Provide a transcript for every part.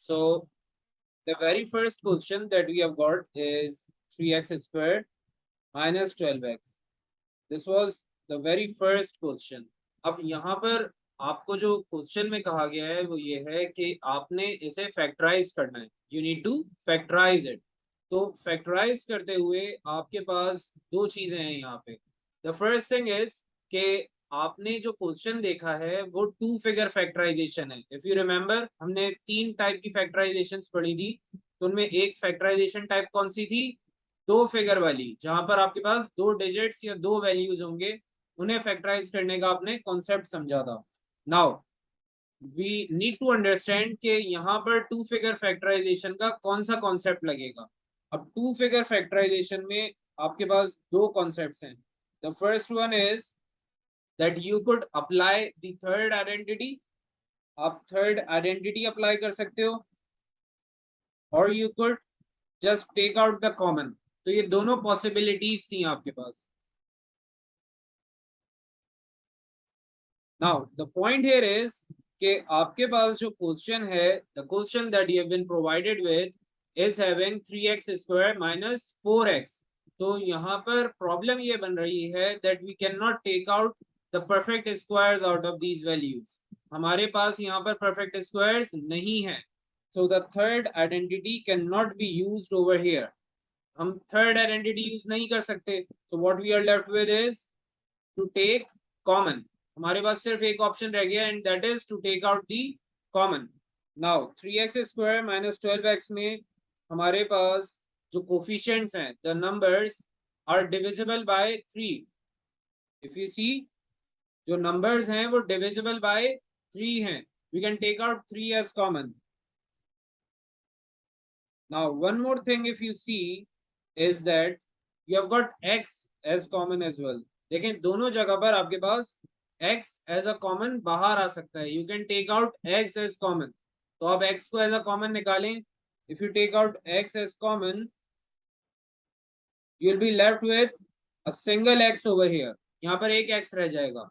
So the very first question that we have got is 3x squared minus 12x. This was the very first question. अब यहाँ पर आपको जो question में कहा गया है वो ये है कि आपने इसे फैक्टराइज करना है. You need to factorize it. तो फैक्टराइज करते हुए आपके पास दो चीजें हैं यहाँ पे. द फर्स्ट थिंग इज कि आपने जो क्वेश्चन देखा है वो टू फिगर फैक्टराइजेशन है. इफ यू रिमेम्बर हमने तीन टाइप की फैक्टराइजेशन पढ़ी थी. तो उनमें एक फैक्टराइजेशन टाइप कौन सी थी? दो फिगर वाली, जहां पर आपके पास दो डिजिट्स या दो वैल्यूज होंगे, उन्हें फैक्टराइज करने का आपने कॉन्सेप्ट समझा था. Now we need to understand कि यहाँ पर टू फिगर फैक्टराइजेशन का कौन सा कॉन्सेप्ट लगेगा. अब टू फिगर फैक्टराइजेशन में आपके पास दो कॉन्सेप्ट्स हैं. The first one is that you could apply the third identity. आप थर्ड आइडेंटिटी अप्लाई कर सकते हो, और you could just take out the common. तो ये दोनों पॉसिबिलिटीज थी आपके पास. Now the point here is कि आपके पास जो क्वेश्चन है, the question that you have been provided with is having 3x square minus 4x. तो यहाँ पर प्रॉब्लम ये बन रही है that we can not take out the perfect squares out of these values. हमारे पास यहाँ पर परफेक्ट स्क्वायर्स नहीं है. So the third identity can not be used over here. हम थर्ड आइडेंटिटी यूज नहीं कर सकते. So what we are left with is to take common. हमारे पास सिर्फ एक ऑप्शन रह गया, and that is to take out the common. Now 3x square minus 12x में हमारे पास जो कोफिशिएंट्स हैं, the numbers are divisible by 3. If you see, जो नंबर्स हैं वो डिविजिबल बाय 3 हैं. We can take out 3 as common. Now one more thing if you see is that you have got x as common as well. लेकिन दोनों जगह पर आपके पास x as a common बाहर आ सकता है. You can take out x as common. तो आप x को as a common निकालें. If you take out x as common, you will be left with a single x over here. यहाँ पर एक x रह जाएगा.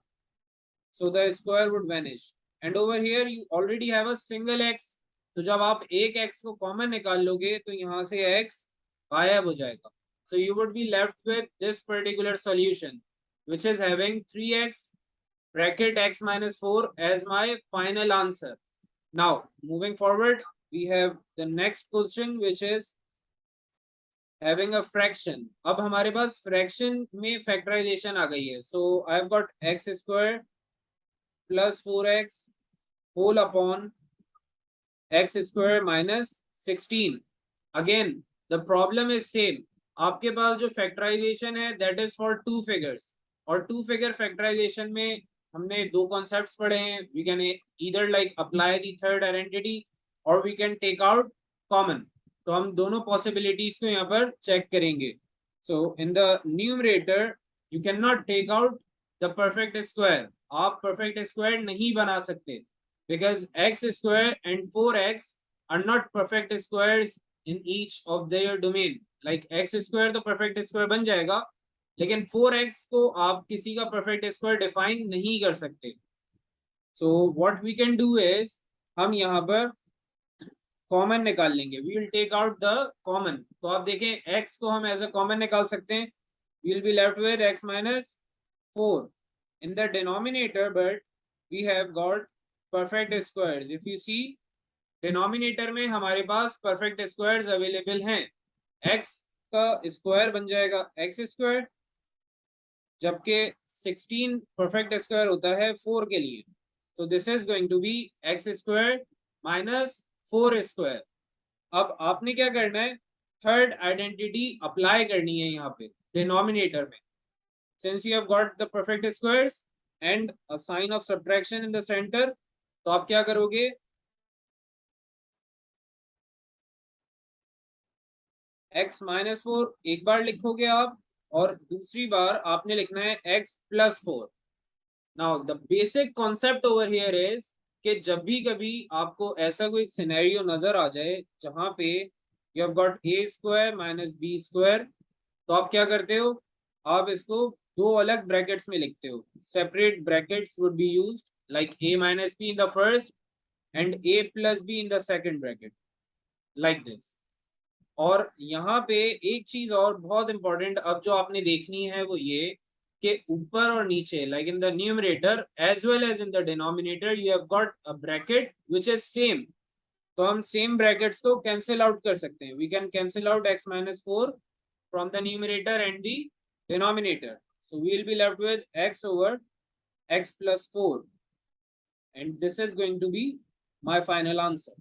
So the square would vanish. And over here you already have a single x. तो जब आप एक x को common निकाल लोगे तो यहाँ से x गायब हो जाएगा. So you would be left with this particular solution, which is having 3x bracket x minus 4 as my final answer. Now moving forward, we have the next question, which is having a fraction. अब हमारे पास fraction में factorization आ गई है. So I've got x square plus 4x whole upon x square minus 16. Again the problem is same. आपके पास जो factorisation है that is for two figures, और टू फिगर फैक्टराइजेशन में हमने दो कॉन्सेप्ट्स पढ़े हैं. We can either like apply the third identity और we can take out common. तो हम दोनों पॉसिबिलिटीज को यहाँ पर चेक करेंगे. So in the numerator you can not take out the perfect square. आप परफेक्ट स्क्वायर नहीं बना सकते because X square and 4x are not perfect squares in each of their domain. Like x square तो perfect square बन जाएगा, लेकिन 4x को आप किसी का perfect square define नहीं कर सकते. So what we can do is हम यहाँ पर common निकाल लेंगे. We will take out the common. तो आप देखें x को हम as a common निकाल सकते हैं. We will be left with x minus 4 in the denominator, but we have got perfect squares. If you see, denominator में हमारे पास परफेक्ट स्क्वायर्स अवेलेबल हैं. x का स्क्वायर बन जाएगा x स्क्वायर, जबकि 16 परफेक्ट स्क्वायर होता है 4 के लिए. तो this is going to be x square minus 4 square. अब आपने क्या करना है, थर्ड आइडेंटिटी अप्लाई करनी है यहाँ पे डिनोमिनेटर में. Since you have got the perfect squares and a sign of subtraction in the centre, तो आप क्या करोगे, x माइनस 4 एक बार लिखोगे आप, और दूसरी बार आपने लिखना है x plus 4. Now the basic concept over here is कि जब भी कभी आपको ऐसा कोई सिनेरियो नजर आ जाए जहां पे you have got a square minus b square, तो आप क्या करते हो, आप इसको दो अलग ब्रैकेट्स में लिखते हो. Separate brackets would be used, like a minus b in the first and a plus b in the second bracket. Like this. और यहाँ पे एक चीज और बहुत इंपॉर्टेंट अब जो आपने देखनी है वो ये कि ऊपर और नीचे, like in the numerator as well as in the denominator, you have got a bracket which is same. तो हम सेम ब्रैकेट्स को कैंसिल आउट कर सकते हैं। We can cancel out x-4 from the numerator and the denominator, so we will be left with x over x+4 and this is going to be my final answer.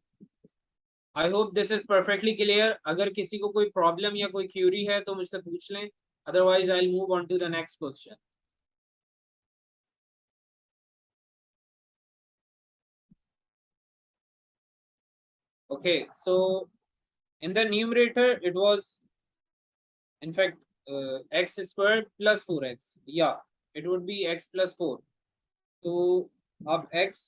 I hope this is perfectly clear. अगर किसी को कोई problem या कोई Curie है तो मुझसे पूछ लें, otherwise I will move on to the next question. Okay, so in the numerator it was in fact x squared plus 4x, yeah, it would be x+4। तो आप x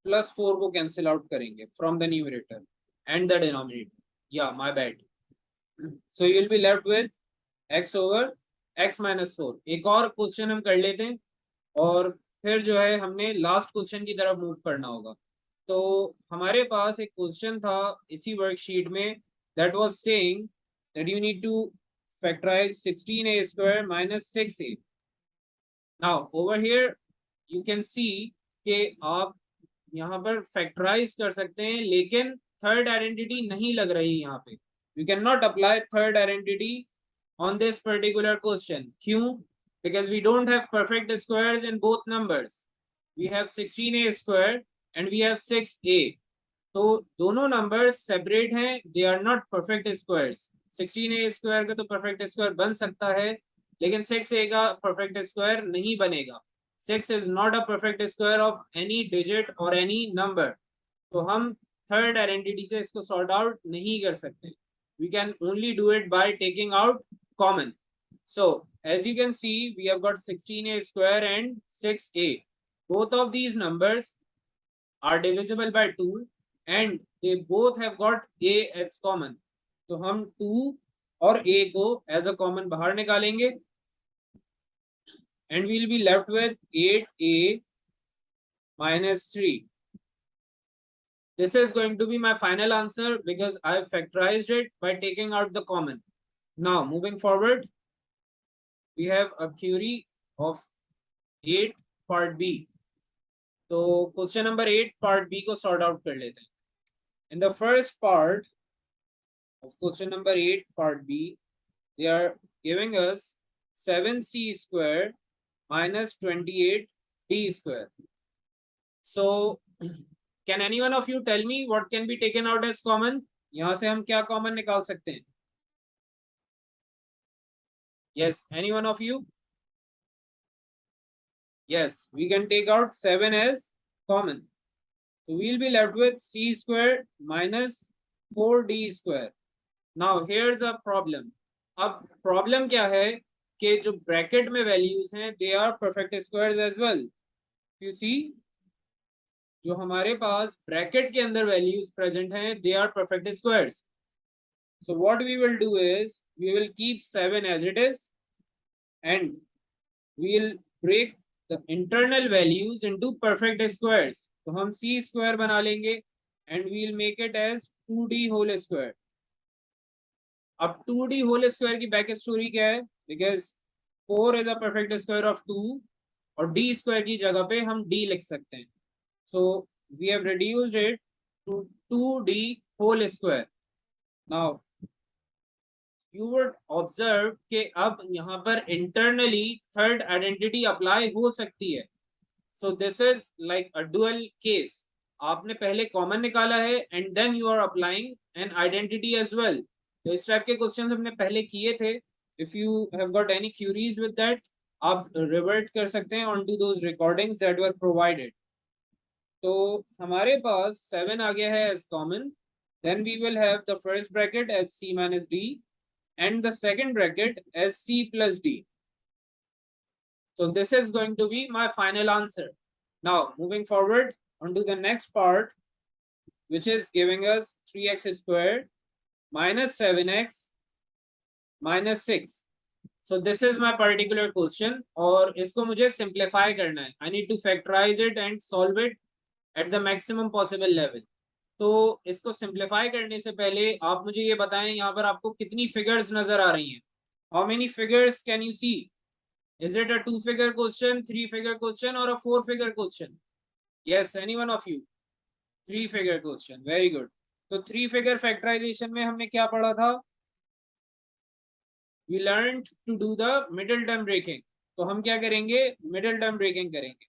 +4 को कैंसिल आउट करेंगे from the numerator and the denominator, या my bad. So you will be left with x over x-4। एक और question हम कर लेते हैं और फिर जो है हमने लास्ट क्वेश्चन की तरफ मूव करना होगा। तो हमारे पास एक क्वेश्चन था इसी वर्कशीट में, that was saying that you need to factorize 16a square minus 6a। now over here you can see कि आप यहाँ पर फैक्टराइज कर सकते हैं, लेकिन थर्ड आइडेंटिटी नहीं लग रही यहाँ पे। You can not apply third identity on this particular question. क्यों? Because we don't have perfect squares in both numbers. We have 16a square and we have 6a. तो दोनों नंबर्स सेपरेट हैं, they are not perfect squares. 16a square का तो perfect square बन सकता है, लेकिन 6a का परफेक्ट स्क्वायर नहीं बनेगा। 6 is not a perfect square of any digit और एनी नंबर। तो हम थर्ड आइडेंटिटी से इसको सॉर्ट आउट नहीं कर सकते। we can only do it by taking out common. So as you can see, we have got 16a square and 6a. Both of these numbers are divisible by 2 and they both have got a as common. तो हम 2 और a को as a common बाहर निकालेंगे and we will be left with 8a minus 3. This is going to be my final answer because I have factorized it by taking out the common. Now moving forward, we have a query of 8 part B. तो question number 8 part B को sort out कर लेते हैं। In the first part of question number 8 part B, they are giving us 7c square minus 28d square. So can any one of you tell me what can be taken out as common? यहाँ से हम क्या common निकाल सकते हैं? Yes, any one of you? Yes, we can take out 7 as common. So we will be left with c square minus 4d square. Now here's a problem. अब problem क्या है कि जो ब्रैकेट में वैल्यूज हैं they are perfect squares as well. You see, जो हमारे पास ब्रैकेट के अंदर वैल्यूज प्रेजेंट हैं they are perfect squares. So what we will do is we will keep 7 as it is and we will break the internal values into perfect squares. तो हम c square बना लेंगे and we will make it as 2d whole square. अब 2d whole square की back story क्या है? Because 4 is a perfect square of 2 और d square की जगह पे हम d लिख सकते हैं। So we have reduced it to 2d whole square. Now you would observe कि अब यहाँ पर internally third identity apply हो सकती है। So this is like a dual case. आपने पहले कॉमन निकाला है and then you are applying an identity as well. तो इस टाइप के क्वेश्चन हमने पहले किए थे। If you have got any queries with that, आप revert कर सकते हैं onto those recordings that were provided. तो हमारे पास 7 आ गया है as common. Then we will have the first bracket as c minus d and the second bracket as c plus d. So this is going to be my final answer. Now moving forward onto the next part, which is giving us 3x squared minus 7x minus 6. So this is my particular question और इसको मुझे simplify करना है। I need to factorize it and solve it at the maximum possible level. तो इसको simplify करने से पहले आप मुझे ये बताएं यहाँ पर आपको कितनी फिगर्स नजर आ रही हैं? How many figures can you see? Is it a 2 figure question, 3 figure question और a 4 figure question? Yes, any one of you? 3 figure question, very good. तो 3 फिगर फैक्टराइजेशन में हमने क्या पढ़ा था? We learn to do the middle term breaking. तो हम क्या करेंगे? मिडिल टर्म ब्रेकिंग करेंगे।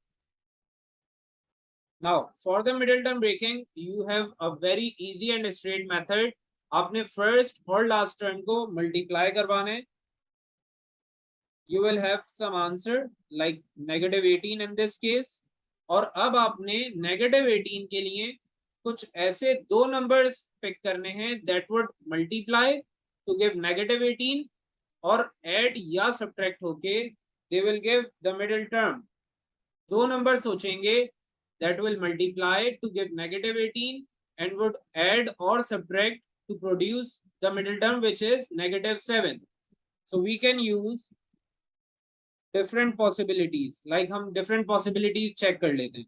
Now, for the middle term breaking, you have a very easy and straight method. आपने first और last term को multiply करवाना है. You will have some answer like -18 in this case. और अब आपने -18 के लिए कुछ ऐसे दो numbers pick करने हैं that would multiply to give -18 और add या subtract होके they will give the middle term. दो नंबर सोचेंगे that will multiply to give -18 and would add or subtract to produce the middle term which is -7. So we can use different possibilities. Like हम different possibilities check कर लेते हैं.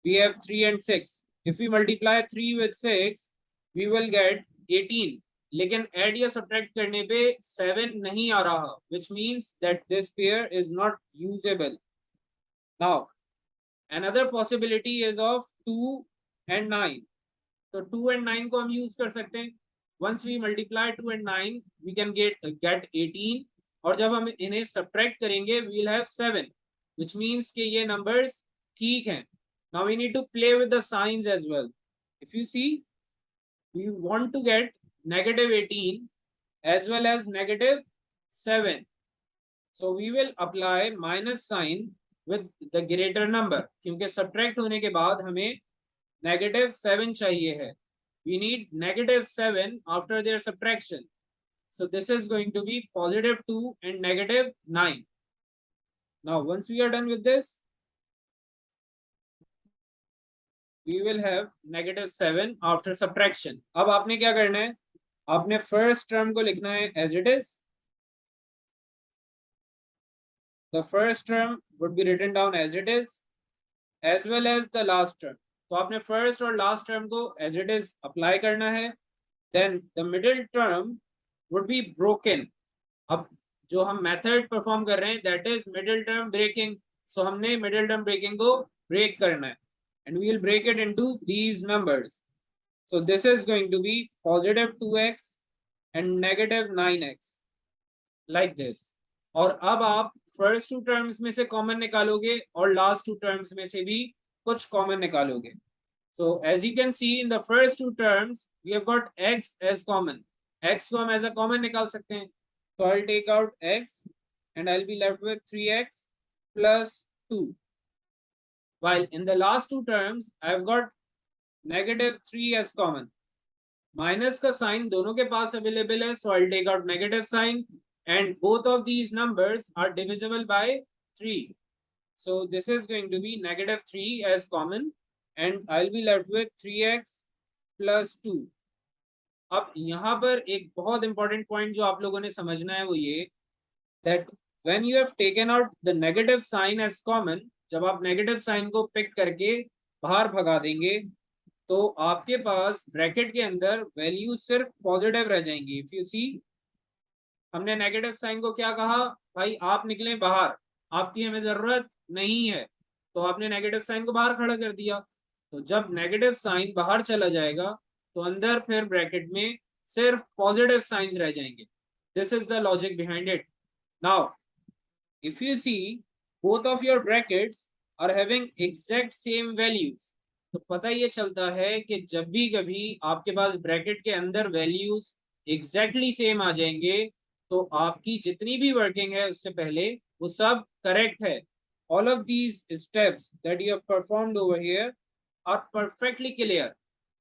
We have 3 and 6. If we multiply 3 with 6, we will get 18. लेकिन add या subtract करने पे 7 नहीं आ रहा, which means that this pair is not usable. Now another possibility is of 2 and 9. तो 2 and 9 को हम यूज कर सकते हैं. Once we multiply 2 and 9, we can get 18. और जब हम इन्हें subtract करेंगे, we will have 7, which means कि ये numbers ठीक हैं. Now we need to play with the signs as well. If you see, we want to get -18 as well as -7. So we will apply minus sign with the greater number, क्योंकि subtract होने के बाद हमें -7 चाहिए है. We need -7 after their subtraction. So this is going to be +2 and -9. Now once we are done with this, we will have -7 after subtraction. अब आपने क्या करना है? आपने first term को लिखना है as it is. The first term would be written down as it is, as well as the last term. तो आपने first और last term को as it is apply करना है. Then the middle term would be broken. अब जो हम method perform कर रहे हैं that is middle term breaking. So हमने middle term breaking को break करना है, and we will break it into these numbers. So this is going to be +2x and -9x like this. और अब आप फर्स्ट 2 टर्म्स में से common निकालोगे और लास्ट 2 टर्म्स में से भी कुछ कॉमन निकालोगे. So as you can see in the first 2 terms, we have got x as common. X को हम as a common निकाल सकते हैं. So I'll take out x and I'll be left with 3x plus 2. While in the last 2 terms, I've got -3 as common. Minus का sign दोनों के पास available है, so I'll take out negative sign, and both of these numbers are divisible by 3. So this is going to be -3 as common, and I'll be left with 3x plus 2. अब यहाँ पर एक बहुत important point जो आप लोगों ने समझना है वो ये, that when you have taken out the negative sign as common, जब आप नेगेटिव साइन को पिक करके बाहर भगा देंगे तो आपके पास ब्रैकेट के अंदर वैल्यू सिर्फ पॉजिटिव रह जाएंगी. इफ यू सी, हमने नेगेटिव साइन को क्या कहा? भाई आप निकले बाहर, आपकी हमें जरूरत नहीं है, तो आपने नेगेटिव साइन को बाहर खड़ा कर दिया. तो जब नेगेटिव साइन बाहर चला जाएगा तो अंदर फिर ब्रैकेट में सिर्फ पॉजिटिव साइंस रह जाएंगे. This is the logic behind it. Now if you see, both of your brackets are having exact same values. तो पता ये चलता है कि जब भी कभी आपके पास ब्रैकेट के अंदर वैल्यूज एग्जैक्टली सेम आ जाएंगे तो आपकी जितनी भी वर्किंग है उससे पहले वो सब करेक्ट है. All of these steps that you have performed over here are perfectly clear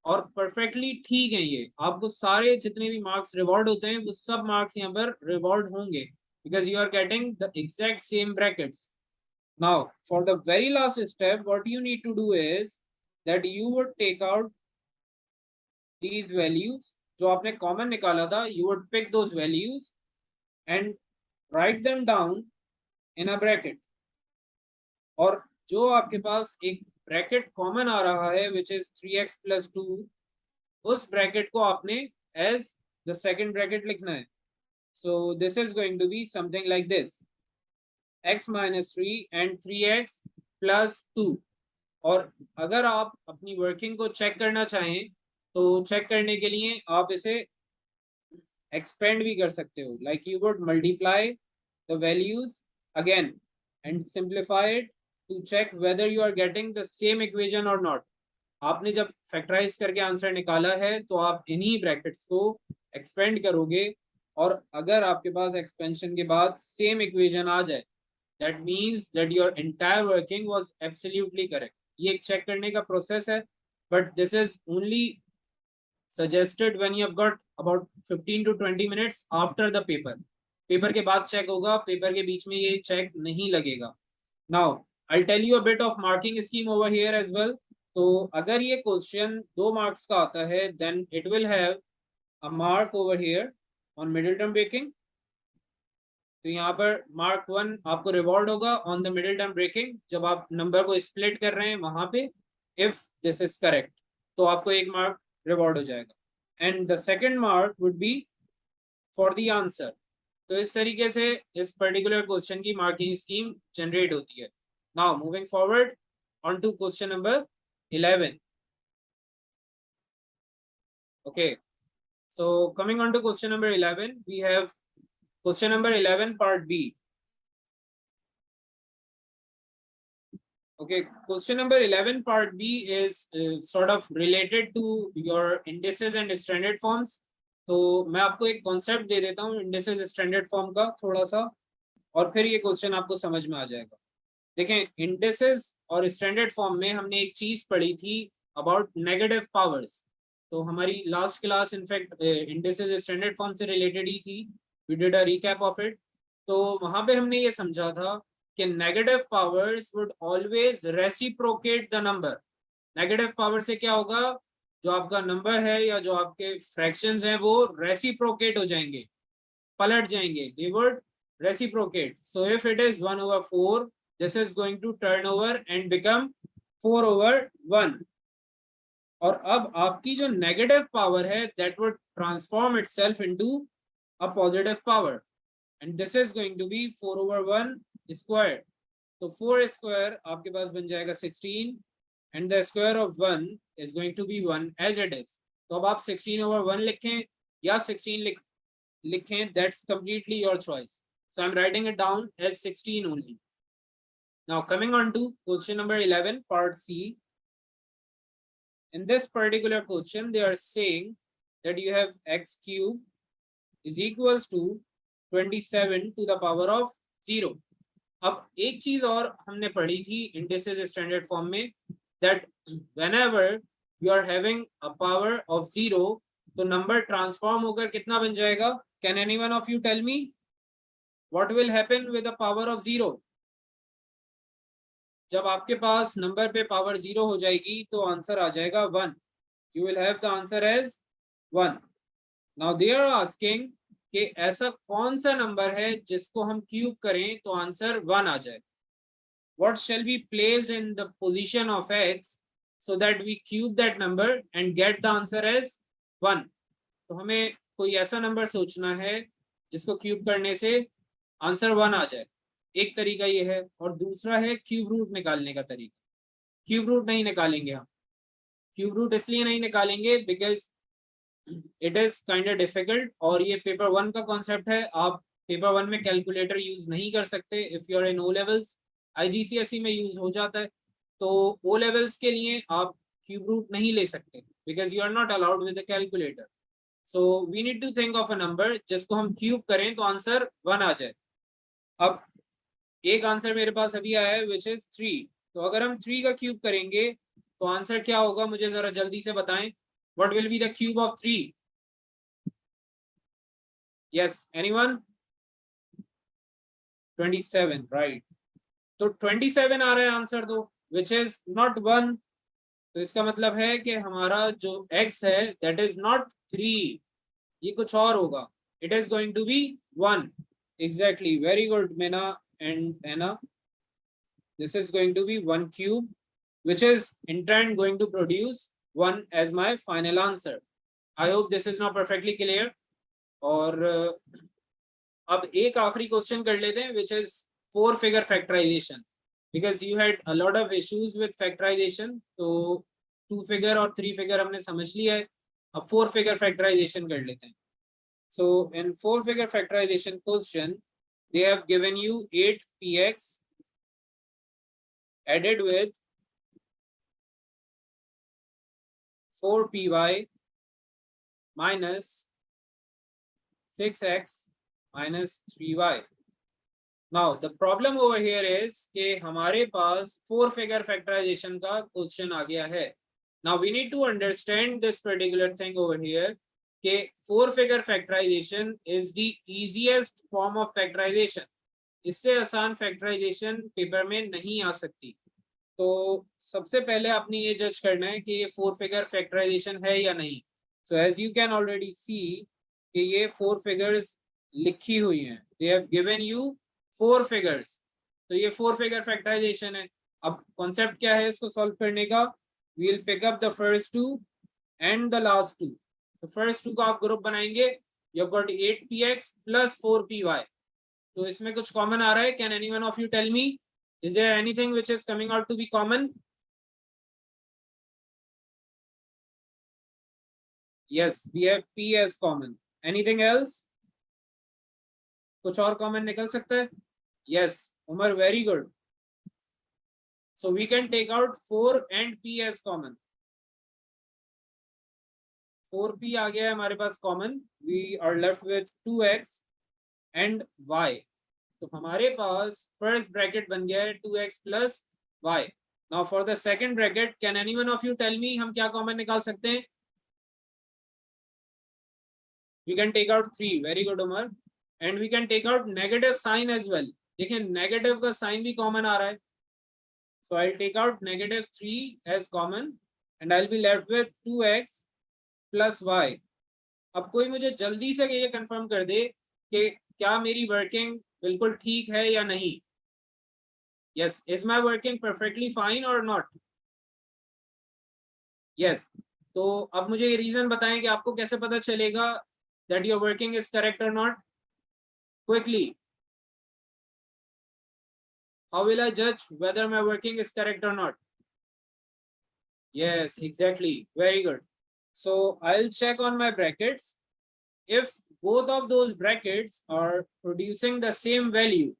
और परफेक्टली ठीक है. ये आपको सारे जितने भी मार्क्स रिवॉर्ड होते हैं वो सब मार्क्स यहाँ पर रिवॉर्ड होंगे because you are getting the exact same brackets. Now for the very last step, what you need to do is that you would take out these values जो आपने common निकाला था. You would pick those values and write them down in a bracket. और जो आपके पास एक bracket common आ रहा है which is 3x plus 2, उस ब्रैकेट को आपने एज द सेकंड ब्रैकेट लिखना है. So this is going to be something like this, x minus 3 and 3x plus 2. और अगर आप अपनी वर्किंग को चेक करना चाहें तो चेक करने के लिए आप इसे एक्सपेंड भी कर सकते हो, like you would multiply the values again and simplify it to check whether you are getting the same equation और नॉट. आपने जब फैक्टराइज करके आंसर निकाला है तो आप इन्हीं ब्रैकेट्स को एक्सपेंड करोगे, और अगर आपके पास एक्सपेंशन के बाद सेम इक्वेशन आ जाए, that means that your entire working was absolutely correct. ये एक चेक करने का प्रोसेस है, but this is only suggested when you have got about 15 to 20 minutes after the paper. Paper के बाद चेक होगा, पेपर के बीच में ये चेक नहीं लगेगा. Now I'll tell you a bit of marking scheme over here as well. तो अगर ये क्वेश्चन 2 मार्क्स का आता है, then it will have a mark over here on middle term breaking. तो यहाँ पर मार्क 1 आपको रिवॉर्ड होगा on the middle term breaking, जब आप नंबर को स्प्लिट कर रहे हैं वहां पे. इफ दिस इज करेक्ट तो आपको 1 मार्क रिवॉर्ड हो जाएगा, and the second mark would be for the answer. तो इस तरीके से इस पर्टिकुलर क्वेश्चन की मार्किंग स्कीम जनरेट होती है. Now moving forward on to question number 11. Okay, so coming on to question number 11, we have question number 11 part B. Okay, question number 11 part B is sort of related to your indices and standard forms. तो मैं आपको एक concept दे देता हूँ indices standard form का थोड़ा सा, और फिर ये क्वेश्चन आपको समझ में आ जाएगा. देखें, इंडिसेस और स्टैंडर्ड फॉर्म में हमने एक चीज पढ़ी थी अबाउट नेगेटिव पावर्स. तो हमारी last class in fact indices standard form से रिलेटेड ही थी. We did a recap of it. तो वहां पे हमने ये समझा था कि negative powers would always reciprocate the number. Negative power से क्या होगा, जो आपका नंबर है या जो आपके फ्रैक्शंस हैं वो रेसिप्रोकेट हो जाएंगे, पलट जाएंगे. They would reciprocate. So if it is 1/4, this is going to turn over and become 4/1. और अब आपकी जो नेगेटिव पावर है that would transform itself into a positive power, and this is going to be 4/1 square. तो 4 square आपके पास बन जाएगा 16, and the square of 1 is going to be 1 as it is. तो अब आप 16/1 लिखें या 16 लिखें, that's completely your choice. So I'm writing it down as 16 only. Now coming on to question number 11 part C. In this particular question they are saying that you have x cube is equals to 27 to the power of 0. अब एक चीज और हमने पढ़ी थी indices standard form में, that whenever you are having a power of 0 तो number transform होकर कितना बन जाएगा. Can anyone of you tell me what will happen with the power of 0? जब आपके पास नंबर पे पावर 0 हो जाएगी तो आंसर आ जाएगा 1. You will have the answer as 1. Now they are asking कि ऐसा कौन सा नंबर है जिसको हम क्यूब करें तो आंसर 1 आ जाए. What shall be placed in the position of x so that we cube that number and get the answer as 1? तो हमें कोई ऐसा नंबर सोचना है जिसको क्यूब करने से आंसर 1 आ जाए. एक तरीका ये है, और दूसरा है क्यूब रूट निकालने का तरीका. क्यूब रूट नहीं निकालेंगे हम. क्यूब रूट इसलिए नहीं निकालेंगे because it is kind of difficult, और ये पेपर 1 का कॉन्सेप्ट है. आप पेपर 1 में कैलकुलेटर यूज नहीं कर सकते. If you are in O levels, IGCSE में यूज हो जाता है, तो ओ लेवल्स के लिए आप क्यूब रूट नहीं ले सकते because you are not allowed with the calculator. So we need to think of a number जिसको हम क्यूब करें तो आंसर 1 आ जाए. अब एक आंसर मेरे पास अभी आया है विच इज 3. तो अगर हम 3 का क्यूब करेंगे तो आंसर क्या होगा, मुझे जरा जल्दी से बताएं. What will be the cube of 3? Yes, anyone? 27, right? तो 27 आ रहा है आंसर तो, which is not 1. तो इसका मतलब है कि हमारा जो x है that is not 3, ये कुछ और होगा. It is going to be 1. Exactly, very good Meena and Anna. This is going to be 1 cube, which is in turn going to produce 1 as my final answer. I hope this is not perfectly clear. और अब एक आखिरी question कर लेते हैं which is 4 figure factorization, because you had a lot of issues with factorization. तो 2 figure और 3 figure हमने समझ लिया है, अब 4 फिगर फैक्टराइजेशन कर लेते हैं। So in 4 figure factorization question, they have given you 8px added with 4py minus 6x minus 3y. Now the problem over here is कि हमारे पास 4 figure factorization का question आ गया है. Now we need to understand this particular thing over here कि 4 figure factorization is the easiest form of factorization. इससे आसान factorisation paper में नहीं आ सकती। तो सबसे पहले आपने ये जज करना है कि ये 4 फिगर फैक्टराइजेशन है या नहीं। So as you can already see कि ये 4 फिगर्स लिखी हुई हैं, they have given you 4 figures, तो ये 4 फिगर फैक्टराइजेशन है। अब कॉन्सेप्ट क्या है इसको सॉल्व करने का, we will pick up the first two and the last two. तो फर्स्ट टू का आप ग्रुप बनाएंगे, you have got 8px plus 4py। तो इसमें कुछ कॉमन आ रहा है, can anyone of you tell me, is there anything which is coming out to be common? Yes, we have p as common. Anything else? कुछ और common निकल सकता है? Yes Umar, very good. So we can take out 4 and p as common. 4p आ गया है हमारे पास common, we are left with 2x and y। तो हमारे पास फर्स्ट ब्रैकेट बन गया है 2x plus y। Now for the second bracket, can anyone of you tell me हम क्या कॉमन निकाल सकते हैं? We can take out 3, very good Umar. And we can take out negative sign as well. देखिए negative का sign भी common आ रहा है, so I will take out negative 3 as common and I will be left with 2x plus y। अब कोई मुझे जल्दी से ये कंफर्म कर दे कि क्या मेरी वर्किंग बिल्कुल ठीक है या नहीं। Yes, is my working perfectly fine और नॉट? यस। तो अब मुझे ये रीजन बताएं कि आपको कैसे पता चलेगा that your working is correct or not. Quickly, how will I जज whether my working is correct or not? Yes, exactly, very good. So I'll check on my brackets. If both of those brackets are producing the same value,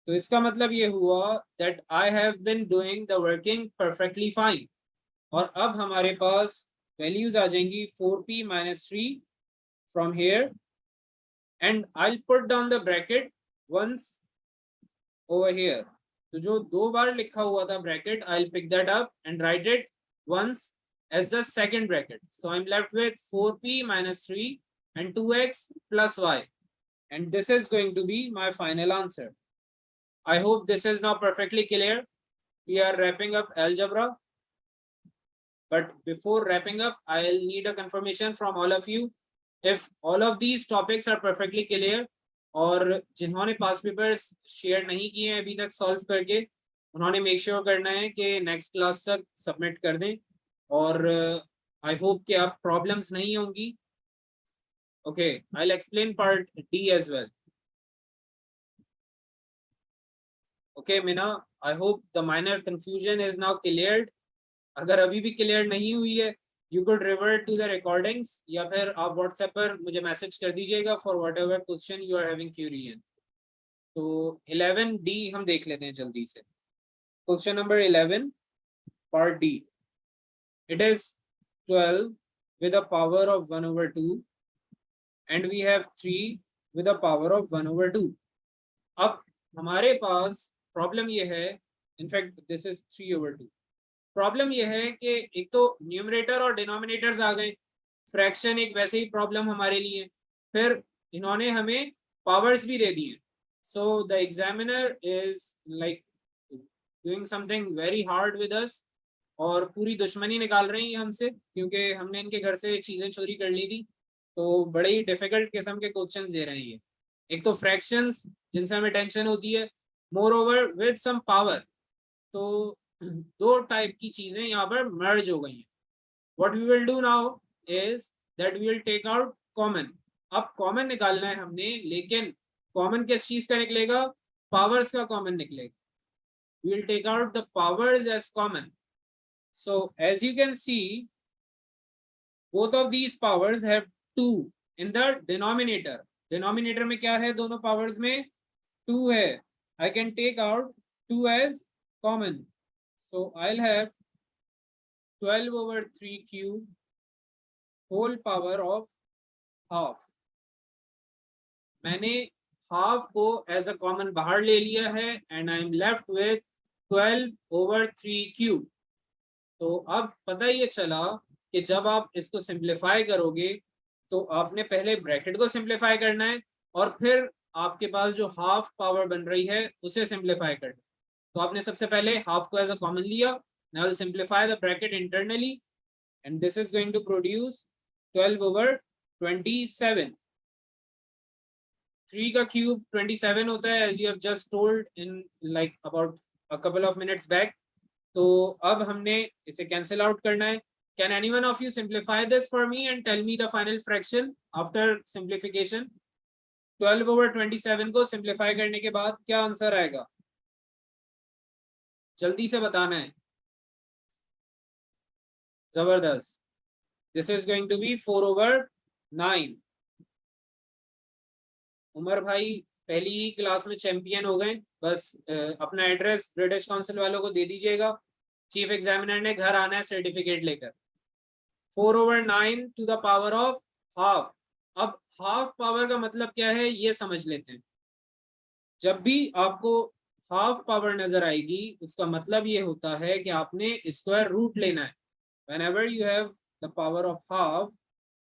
तो इसका मतलब ये हुआ that I have been doing the working perfectly fine. और अब हमारे पास values आ जाएंगी 4p minus 3 from here, and I'll put down the bracket once over here. तो जो 2 बार लिखा हुआ था bracket, I'll pick that up and write it once as the second bracket. So I'm left with 4p minus 3 and 2x plus y, and this is going to be my final answer. I hope this is now perfectly clear. We are wrapping up algebra, but before wrapping up I'll need a confirmation from all of you if all of these topics are perfectly clear. और जिन्होंने पास papers share नहीं किए हैं अभी तक solve करके, उन्होंने make sure करना है कि नेक्स्ट क्लास तक सबमिट कर दें। और आई होप कि आप प्रॉब्लम्स नहीं होंगी। Okay, I will explain part D as well. Okay Meena, I hope the minor confusion is now cleared. अगर अभी भी क्लियर नहीं हुई है, you could revert to the recordings, या फिर आप व्हाट्सएप पर मुझे मैसेज कर दीजिएगा for whatever question you are having query in. तो 11D हम देख लेते हैं जल्दी से। Question number 11 part D, it is 12 with a power of 1 over 2 and we have 3 with a power of 1 over 2. अब हमारे पास प्रॉब्लम ये है, in fact this is 3 over 2। Problem ये है कि एक तो न्यूमरेटर और डिनोमिनेटर्स आ गए, फ्रैक्शन एक वैसे ही प्रॉब्लम हमारे लिए, फिर इन्होंने हमें पावर्स भी दे दिए। सो the examiner is like doing something very hard with us, और पूरी दुश्मनी निकाल रही है हमसे क्योंकि हमने इनके घर से चीजें चोरी कर ली थी। तो बड़े ही डिफिकल्ट किस्म के क्वेश्चंस दे रहे हैं ये। एक तो फ्रैक्शंस जिनसे हमें टेंशन होती है, more over with some power. तो 2 टाइप की चीजें यहाँ पर मर्ज हो गई हैं। What we will do now is that we will take out common. अब कॉमन निकालना है हमने, लेकिन कॉमन किस चीज का निकलेगा? पावर्स का कॉमन निकलेगा. We will take out the powers as common. So as you can see, both of these powers have 2 in the denominator. Denominator में क्या है? दोनों powers में 2 है. I can take out 2 as common. So I'll have 12 over 3 cube whole power of half. मैंने half को as a common बाहर ले लिया है and I am left with 12 over 3 cube. तो अब पता ये चला कि जब आप इसको सिंप्लीफाई करोगे तो आपने पहले ब्रैकेट को सिंप्लीफाई करना है और फिर आपके पास जो हाफ पावर बन रही है उसे सिंप्लीफाई करना है. तो आपने सबसे पहले हाफ को एज अ कॉमन लिया. Now will simplify the bracket internally and this is going to produce 12 over 27. 3 का क्यूब 27 होता है, as you have just told in like about a couple of minutes back. तो अब हमने इसे cancel out करना है. Can anyone of you simplify this for me and tell me the final fraction after simplification? 12 over 27 को simplify करने के बाद क्या आंसर आएगा? जल्दी से बताना है. जबरदस्त. This is going to be 4 over 9. Umar भाई पहली ही क्लास में चैंपियन हो गए. बस अपना एड्रेस ब्रिटिश काउंसिल वालों को दे दीजिएगा. चीफ एग्जामिनर ने घर आना है सर्टिफिकेट लेकर. 4 over 9 to the power of half. अब हाफ पावर का मतलब क्या है ये समझ लेते हैं. जब भी आपको हाफ पावर नजर आएगी उसका मतलब ये होता है कि आपने स्क्वायर रूट लेना है. Whenever you have the power of half,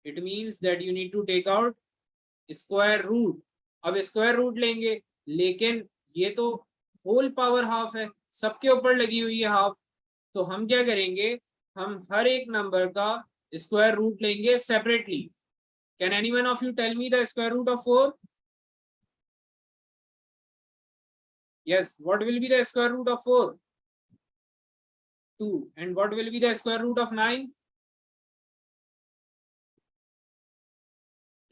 it means that you need to take out square root. अब स्क्वायर रूट लेंगे, लेकिन ये तो होल पावर हाफ है, सबके ऊपर लगी हुई है हाफ. तो हम क्या करेंगे? हम हर एक नंबर का स्क्वायर रूट लेंगे separately. Can anyone of you tell me the square root of 4? Yes, what will be the square root of 4? 2. And what will be the square root of 9?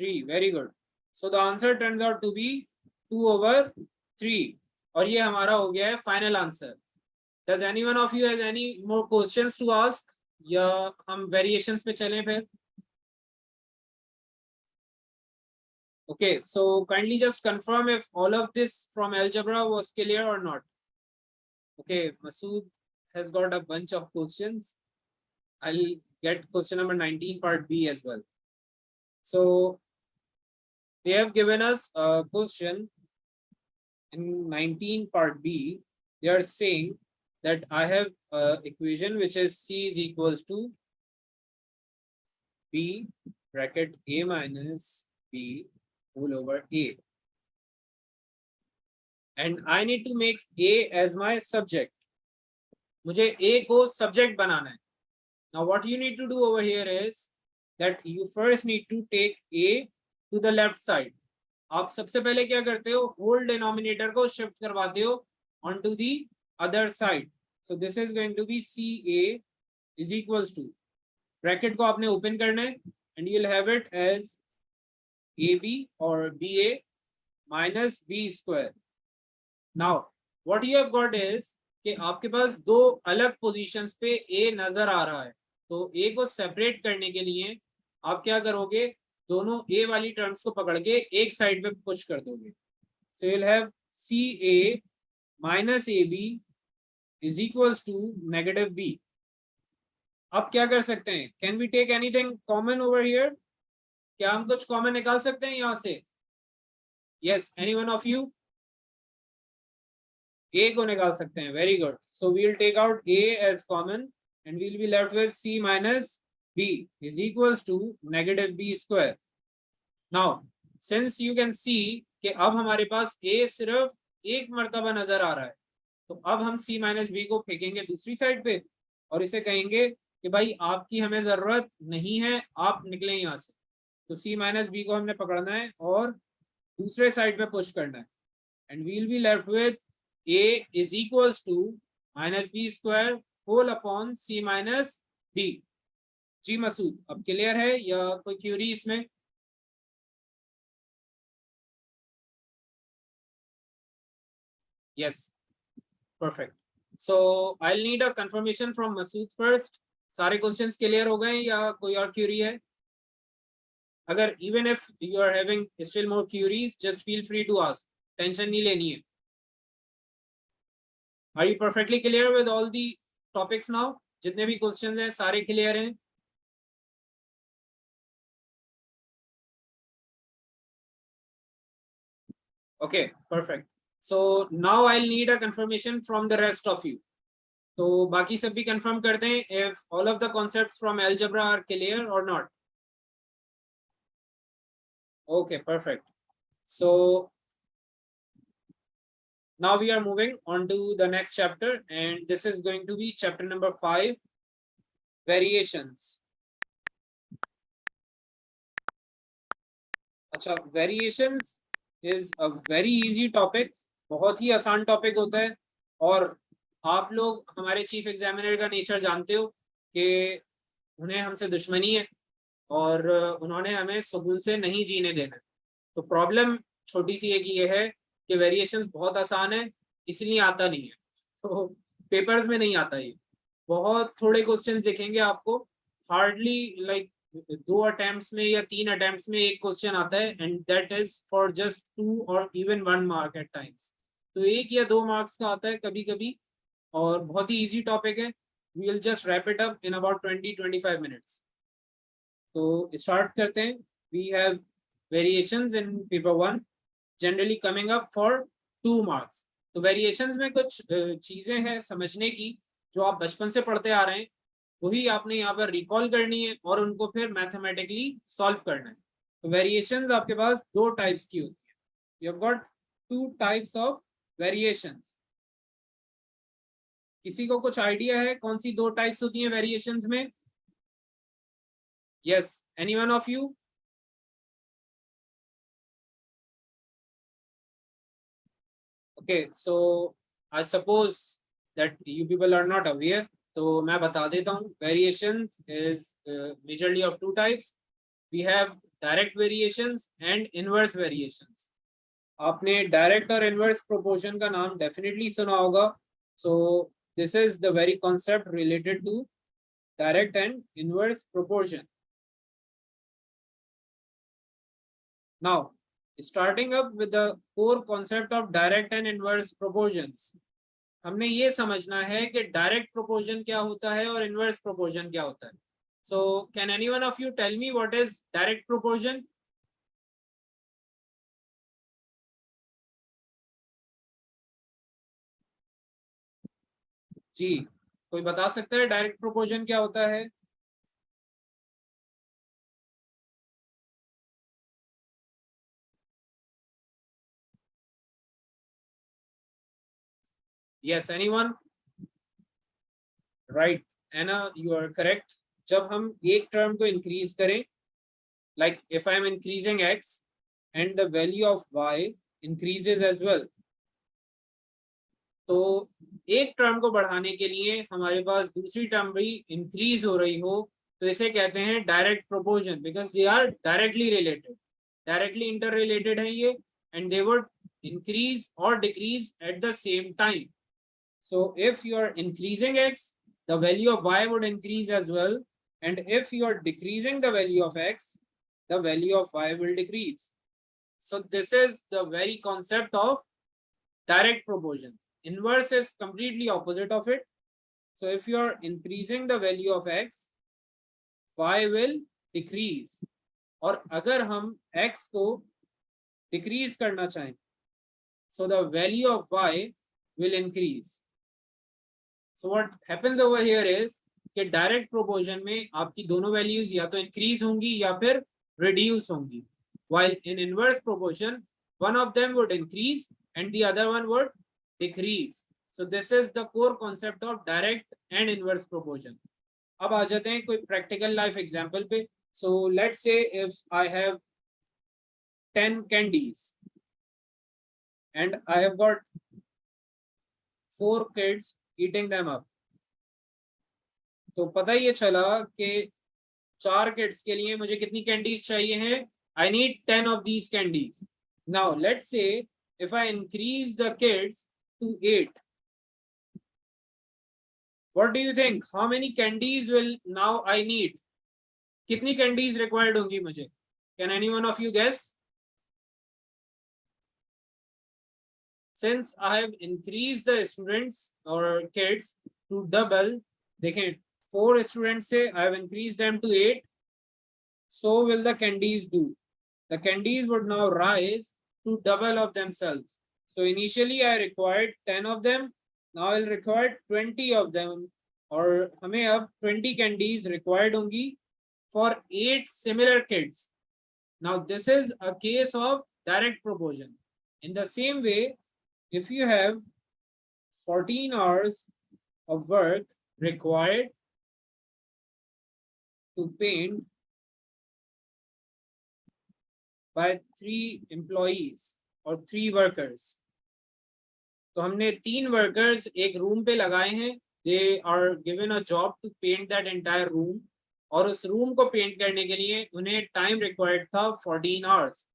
3. Very good. So the answer turns out to be 2 over 3. और ये हमारा हो गया है final answer. Does anyone of you has any more questions to ask? या हम variations पे चलें फिर? Okay, so kindly just confirm if all of this from algebra was clear or not. Okay, Masood has got a bunch of questions. I'll get question number 19 part B as well. So they have given us a question in 19 part B. They are saying that I have a equation which is C is equals to B bracket A minus B whole over A. And I need to make A as my subject. मुझे A को subject बनाना है. Now what you need to do over here is that you first need to take A to the left side. आप सबसे पहले क्या करते हो? whole denominator को shift करवाते हो onto the other side. So this is going to be CA is equals to, bracket को आपने open करना है and you'll have it as AB or BA minus B square. Now what you have got is कि आपके पास दो अलग positions पे A नजर आ रहा है. तो A को सेपरेट करने के लिए आप क्या करोगे? दोनों A वाली टर्म्स को पकड़ के एक साइड पे पुश कर दोगे. So you'll have CA minus AB is equals to negative B. अब क्या कर सकते हैं? Can we take anything common over here? क्या हम कुछ कॉमन निकाल सकते हैं यहाँ से? Yes, any one of you? A को निकाल सकते हैं. Very good. So we will take out A as common and we will be left with C minus B is equals to negative B square. Now since you can see कि अब हमारे पास A सिर्फ एक मर्तबा नजर आ रहा है, तो अब हम C minus B को फेंकेंगे दूसरी साइड पे और इसे कहेंगे कि भाई आपकी हमें जरूरत नहीं है, आप निकलें यहाँ से. तो C minus B को हमने पकड़ना है और दूसरे साइड पे पुश करना है and we will be left with A is equals to minus B square whole upon C minus B. जी मसूद, अब क्लियर है या कोई क्यूरी इसमें? Yes, perfect. So I need a confirmation from Masood first. सारे questions clear हो गए या कोई और क्यूरी है? अगर even if you are having still more queries, just feel free to ask, tension नहीं लेनी है। Are you perfectly clear with all the topics now? जितने भी क्वेश्चंस हैं सारे क्लियर हैं? Okay, perfect. So now I need a confirmation from the rest of you. तो बाकी सब भी कंफर्म करते हैं if all of the concepts from algebra are clear or not. Okay, perfect. So now we are moving on to the next chapter, and this is going to be chapter number 5, variations. अच्छा, variations is a very easy topic, बहुत ही आसान topic होता है। और आप लोग हमारे chief examiner का नेचर जानते हो कि उन्हें हमसे दुश्मनी है और उन्होंने हमें सुकून से नहीं जीने देना। तो प्रॉब्लम छोटी सी एक ये है कि वेरिएशंस बहुत आसान है, इसलिए आता नहीं है। तो पेपर्स में नहीं आता ये, बहुत थोड़े क्वेश्चंस दिखेंगे आपको, हार्डली लाइक 2 अटेम्प्ट्स में या 3 अटेम्प्ट्स में एक क्वेश्चन आता है, and that is for just 2 और इवन 1 मार्क एट टाइम्स। तो 1 या 2 मार्क्स का आता है कभी कभी, और बहुत ही इजी टॉपिक है। We will just wrap it up in about 20-25 minutes. तो स्टार्ट करते हैं। We have variations in paper 1 generally coming up for 2 marks. तो वेरिएशंस में कुछ चीजें हैं समझने की जो आप बचपन से पढ़ते आ रहे हैं, वही आपने यहाँ पर रिकॉल करनी है और उनको फिर मैथमेटिकली सॉल्व करना है। तो वेरिएशंस आपके पास 2 टाइप्स की होती है। You have got 2 types of variations. किसी को कुछ आइडिया है कौन सी 2 टाइप्स होती हैं वेरिएशंस में? Yes, anyone of you? Okay, so I suppose that you people are not aware. तो मैं बता देता हूँ, variations is majorly of 2 types. We have direct variations and inverse variations. आपने direct और inverse proportion का नाम definitely सुना होगा. So this is the very concept related to direct and inverse proportion. Now, starting up with the core concept of direct and inverse proportions. हमने ये समझना है कि डायरेक्ट प्रोपोर्शन क्या होता है और इनवर्स प्रोपोर्शन क्या होता है। So can anyone of you tell me what is direct proportion? जी, कोई बता सकता है डायरेक्ट प्रोपोर्शन क्या होता है? Yes, anyone? Right, Anna, you are correct. जब हम एक टर्म को इंक्रीज करें, like if I am increasing X and the value of Y increases as well, तो एक टर्म को बढ़ाने के लिए हमारे पास दूसरी टर्म भी इंक्रीज हो रही हो, तो इसे कहते हैं direct proportion, because they are directly related, directly interrelated है ये, एंड दे वुड इंक्रीज और decrease at the same time. So if you are increasing x, the value of y would increase as well, and if you are decreasing the value of x, the value of y will decrease. So this is the very concept of direct proportion. Inverse is completely opposite of it. So if you are increasing the value of x, y will decrease. और अगर हम x को decrease करना चाहें, so the value of y will increase. So what happens over here is कि direct proportion में आपकी दोनों वैल्यूज या तो इंक्रीज होंगी या फिर रिड्यूस होंगी, while in inverse proportion one of them would increase and the other one would decrease. So this is the core concept of direct and inverse proportion. अब आ जाते हैं कोई प्रैक्टिकल लाइफ एग्जांपल पे. So let's say if I have 10 candies and I have got 4 kids eating them up. तो पता ये चला कि 4 किड्स के लिए मुझे कितनी कैंडीज चाहिए हैं? I need 10 of these candies. Now let's say if I increase the kids to 8, what do you think? How many candies will now I need? कितनी candies required होंगी मुझे? Can any one of you guess? Since I have increased the students or kids to double, देखें 4 students से I have increased them to 8, so will the candies do. The candies would now rise to double of themselves. So initially I required 10 of them. Now I'll require 20 of them. और हमें अब 20 candies required होंगी for 8 similar kids. Now this is a case of direct proportion. In the same way, if you have 14 hours of work required to paint by 3 employees or 3 workers, तो हमने 3 workers एक room पे लगाए हैं. They are given a job to paint that entire room, और उस room को paint करने के लिए उन्हें टाइम रिक्वायर्ड था 14 hours.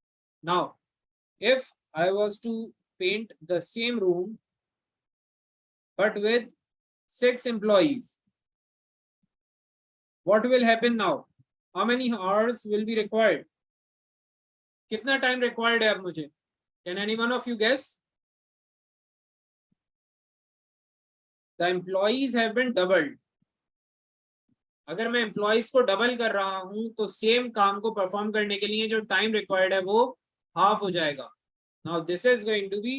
Now if I was to paint the same room but with 6 employees, what will happen now? How many hours will be required? कितना time required है अब मुझे? Can any one of you guess? The employees have been doubled. अगर मैं employees को double कर रहा हूं तो सेम काम को परफॉर्म करने के लिए जो टाइम रिक्वायर्ड है वो हाफ हो जाएगा. Now this is going to be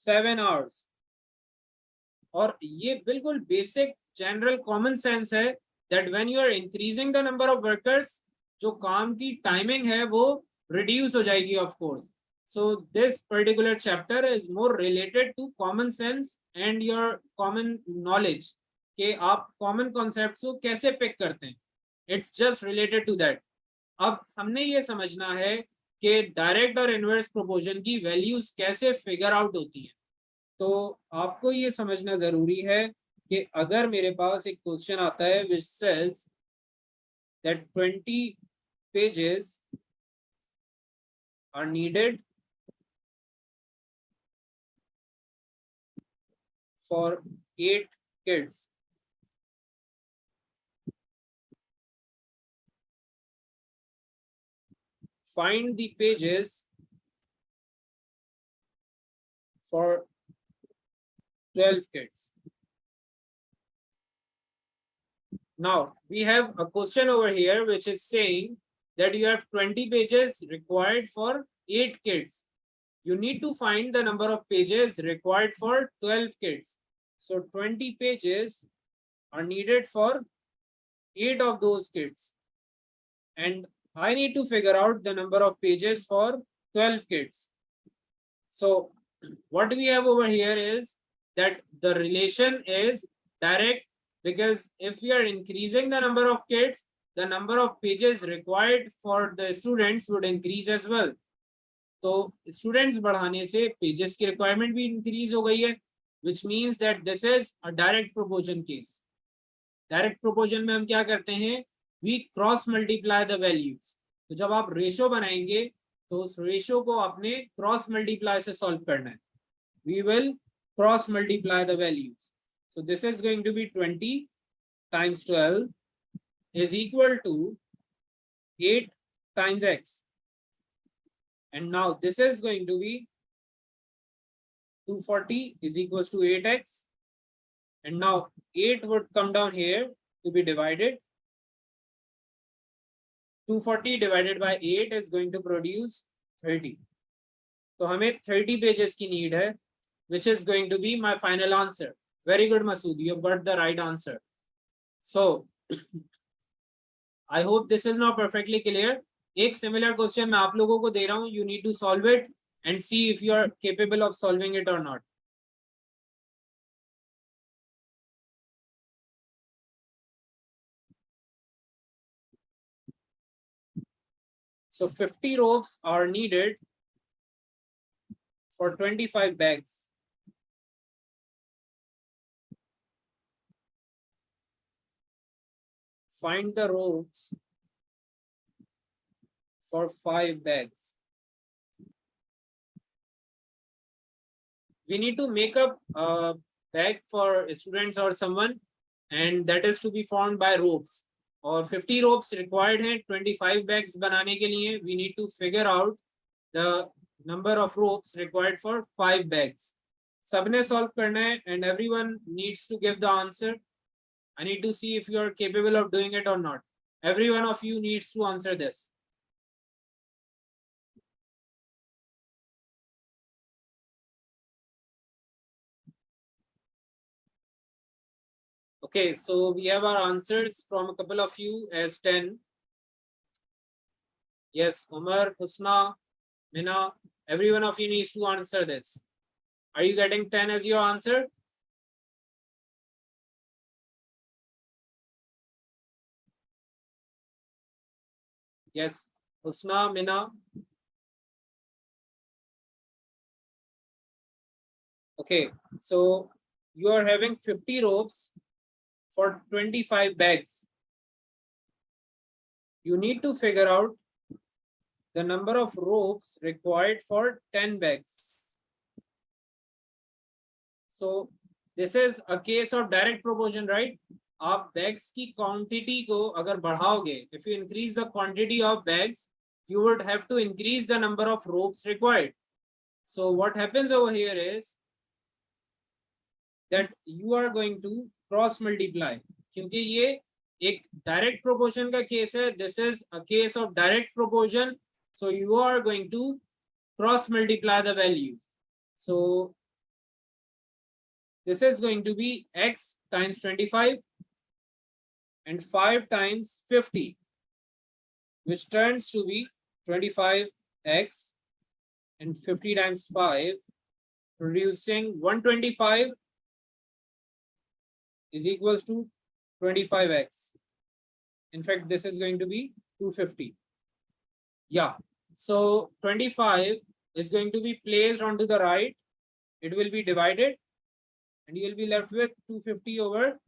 7 hours. और ये बिल्कुल बेसिक जनरल कॉमन सेंस है that when you are increasing the number of workers, जो काम की टाइमिंग है वो रिड्यूस हो जाएगी of course. So this particular chapter is more related to common sense and your common knowledge कि आप common concepts को कैसे pick करते हैं. It's just related to that. अब हमने ये समझना है कि direct और inverse proportion की values कैसे figure out होती हैं. तो आपको ये समझना जरूरी है कि अगर मेरे पास एक क्वेश्चन आता है which says that 20 pages are needed for 8 kids. Find the pages for 12 kids. Now we have a question over here which is saying that you have 20 pages required for 8 kids. You need to find the number of pages required for 12 kids. So 20 pages are needed for 8 of those kids. And I need to figure out the number of pages for 12 kids. So what we have over here is that the relation is direct, because if we are increasing the number of kids, the number of pages required for the students would increase as well. तो students बढ़ाने से pages की requirement भी increase हो गई है, which means that this is a direct proportion case. Direct proportion में हम क्या करते हैं? We cross multiply the values. तो जब आप रेशो बनाएंगे तो उस रेशो को आपने क्रॉस मल्टीप्लाई से सॉल्व करना है. We will cross multiply the values. So this is going to be 20 times 12 is equal to 8 times x. And now this is going to be 240 is equals to 8x. And now 8 would come down here to be divided. 240 divided by 8 is going to produce 30. So हमें 30 pages की need है, which is going to be my final answer. Very good, Masood. You have got the right answer. So I hope this is now perfectly clear. एक similar question मैं आप लोगों को दे रहा हूँ. You need to solve it and see if you are capable of solving it or not. So 50 ropes are needed for 25 bags. Find the ropes for 5 bags. We need to make up a bag for students or someone, and that is to be formed by ropes. और 50 ropes required हैं 25 bags बनाने के लिए. We need to figure out the number of ropes required for 5 bags. सबने solve करना है and everyone needs to give the answer. I need to see if you are capable of doing it or not. Every one of you needs to answer this. Okay, so we have our answers from a couple of you as 10. Yes, Umar, Husna, Mina, every one of you needs to answer this. Are you getting 10 as your answer? Yes, Husna, Mina. Okay, so you are having 50 ropes for 25 bags. You need to figure out the number of ropes required for 10 bags. So this is a case of direct proportion, right? आप bags की quantity को अगर बढ़ाओगे, if you increase the quantity of bags, you would have to increase the number of ropes required. So what happens over here is that you are going to cross multiply. क्योंकि ये एक direct proportion का case है. This is a case of direct proportion. So you are going to cross multiply the value. So this is going to be x times 25 and 5 times 50, which turns to be 25x and 50 times 5, producing 125 is equals to 25x. In fact, this is going to be 250. Yeah, so 25 is going to be placed onto the right. It will be divided and you will be left with 250 over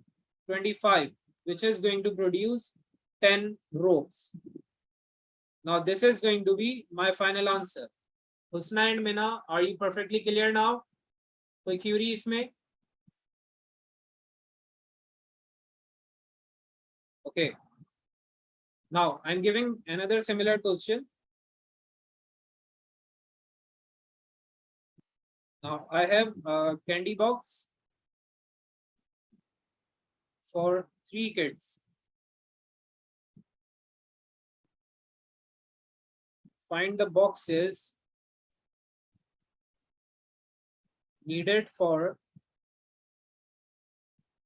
25, which is going to produce 10 ropes. Now this is going to be my final answer. Husna and Mina, are you perfectly clear now? कोई query इसमें? Okay. Now I'm giving another similar question. Now I have a candy box for 3 kids. Find the boxes needed for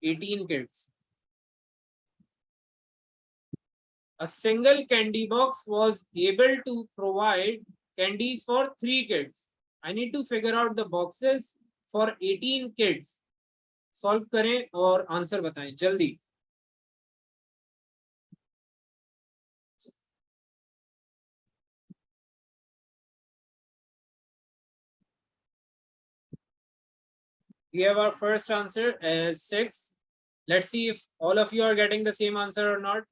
18 kids. A single candy box was able to provide candies for 3 kids. I need to figure out the boxes for 18 kids. Solve करें और answer बताएं जल्दी. We have our first answer as 6. Let's see if all of you are getting the same answer or not.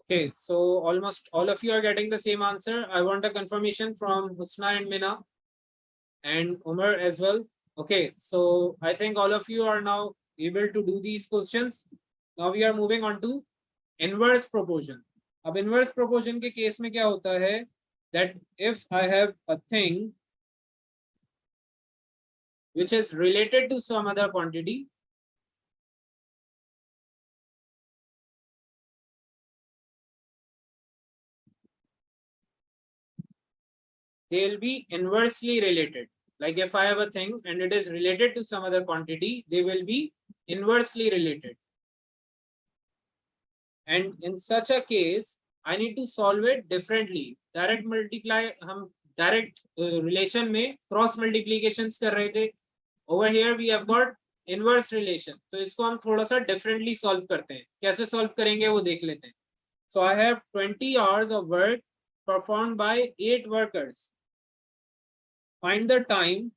Okay, so almost all of you are getting the same answer. I want a confirmation from Husna and Mina and Umar as well. Okay, so I think all of you are now able to do these questions. Now we are moving on to inverse proportion. अब inverse proportion के case में क्या होता है that if I have a thing which is related to some other quantity, they will be inversely related. Like if I have a thing and it is related to some other quantity, they will be inversely related. And in such a case, I need to solve it differently. Direct multiply, हम direct relation में cross multiplications कर रहे थे. Over here we have got inverse relation. तो इसको हम थोड़ा सा differently solve करते हैं. कैसे solve करेंगे वो देख लेते हैं. So I have 20 hours of work performed by 8 workers. Find the time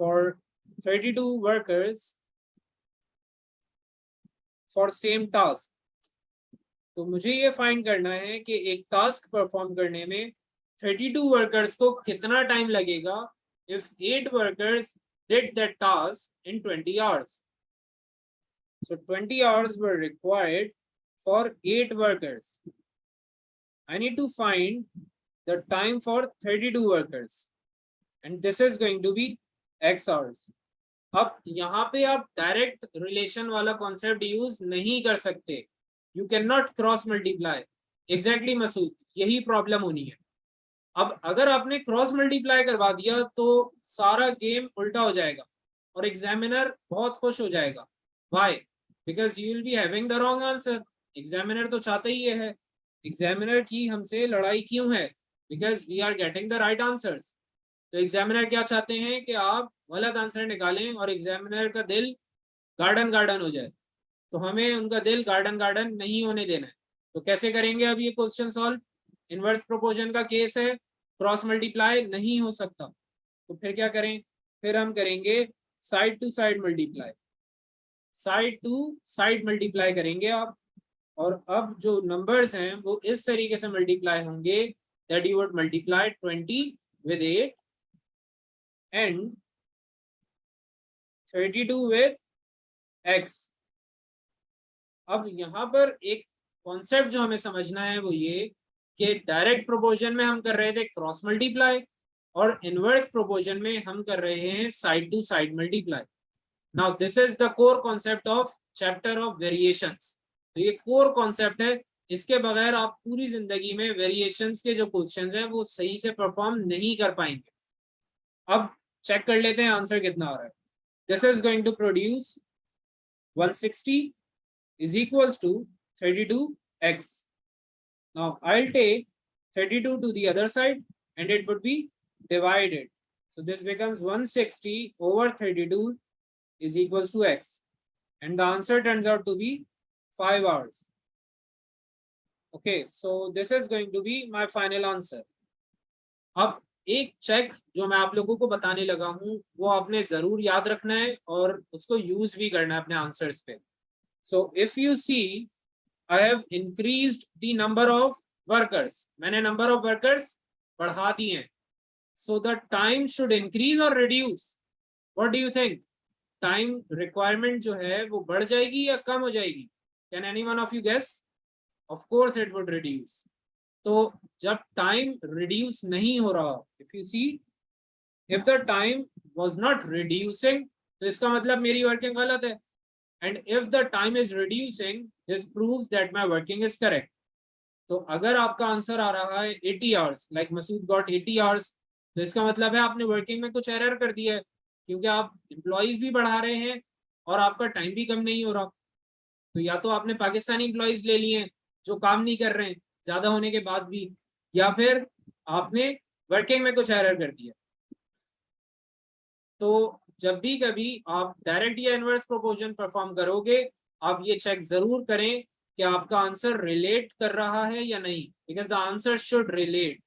for 32 workers for same task. तो मुझे ये फाइंड करना है कि एक टास्क परफॉर्म करने में 32 वर्कर्स को कितना टाइम लगेगा if 8 workers did that task in 20 hours. So 20 hours were required for 8 workers. I need to find the time for 32 workers and this is going to be x hours. अब यहाँ पे आप direct relation वाला concept use नहीं कर सकते. You can not cross multiply. Exactly Masood, यही problem होनी है. अब अगर आपने क्रॉस मल्टीप्लाई करवा दिया तो सारा गेम उल्टा हो जाएगा और एग्जामिनर बहुत खुश हो जाएगा. Why? Because you will be having the wrong answer. Examiner तो चाहता ही ये है. एग्जामिनर की हमसे लड़ाई क्यों है? Because we are getting the right answers. तो एग्जामिनर क्या चाहते हैं कि आप गलत आंसर निकालें और एग्जामिनर का दिल गार्डन गार्डन हो जाए. तो हमें उनका दिल गार्डन गार्डन नहीं होने देना है. तो कैसे करेंगे अब ये क्वेश्चन सॉल्व? इनवर्स प्रोपोर्शन का केस है, क्रॉस मल्टीप्लाई नहीं हो सकता. तो फिर क्या करें? फिर हम करेंगे side to side multiply. Side to side multiply करेंगे आप. और अब जो नंबर्स हैं वो इस तरीके से मल्टीप्लाई होंगे that you would multiply 20 with 8 and 32 with x. अब यहाँ पर एक कॉन्सेप्ट जो हमें समझना है वो ये कि डायरेक्ट प्रोपोर्शन में हम कर रहे थे क्रॉस मल्टीप्लाई और इनवर्स प्रोपोर्शन में हम कर रहे हैं side to side multiply. Now this is the core concept of chapter of variations. तो ये कोर कॉन्सेप्ट है. इसके बगैर आप पूरी जिंदगी में वेरिएशंस के जो क्वेश्चंस हैं वो सही से परफॉर्म नहीं कर पाएंगे. अब चेक कर लेते हैं आंसर कितना आ रहा है. This is going to produce 160 is equals to 32x. Now I'll take 32 to the other side and it would be divided. So this becomes 160 over 32 is equals to x. And the answer turns out to be 5 hours. Okay, so this is going to be my final answer. अब एक check जो मैं आप लोगों को बताने लगा हूं वो आपने जरूर याद रखना है और उसको यूज भी करना है अपने आंसर्स पे. So if you see, I have increased the number of workers. मैंने number of workers बढ़ा दिए हैं. So the time should increase or reduce? What do you think? Time requirement जो है वो बढ़ जाएगी या कम हो जाएगी? Can any one of you guess? Of course it would reduce. तो जब time reduce नहीं हो रहा, if you see, if the time was not reducing, तो इसका मतलब मेरी working गलत है. And if the time is reducing, this proves that my working is correct. तो अगर आपका आंसर आ रहा है 80 hours, like Masood got 80 hours, तो इसका मतलब है आपने वर्किंग में कुछ एरर कर दिया है क्योंकि आप एम्प्लॉइज भी बढ़ा रहे हैं और आपका टाइम भी कम नहीं हो रहा. तो या तो आपने पाकिस्तानी एम्प्लॉइज ले लिए हैं जो काम नहीं कर रहे हैं ज्यादा होने के बाद भी, या फिर आपने वर्किंग में कुछ एरर कर दिया. तो जब भी कभी आप डायरेक्ट या इनवर्स प्रोपोर्शन परफॉर्म करोगे आप ये चेक जरूर करें कि आपका आंसर रिलेट कर रहा है या नहीं, because the answer should relate.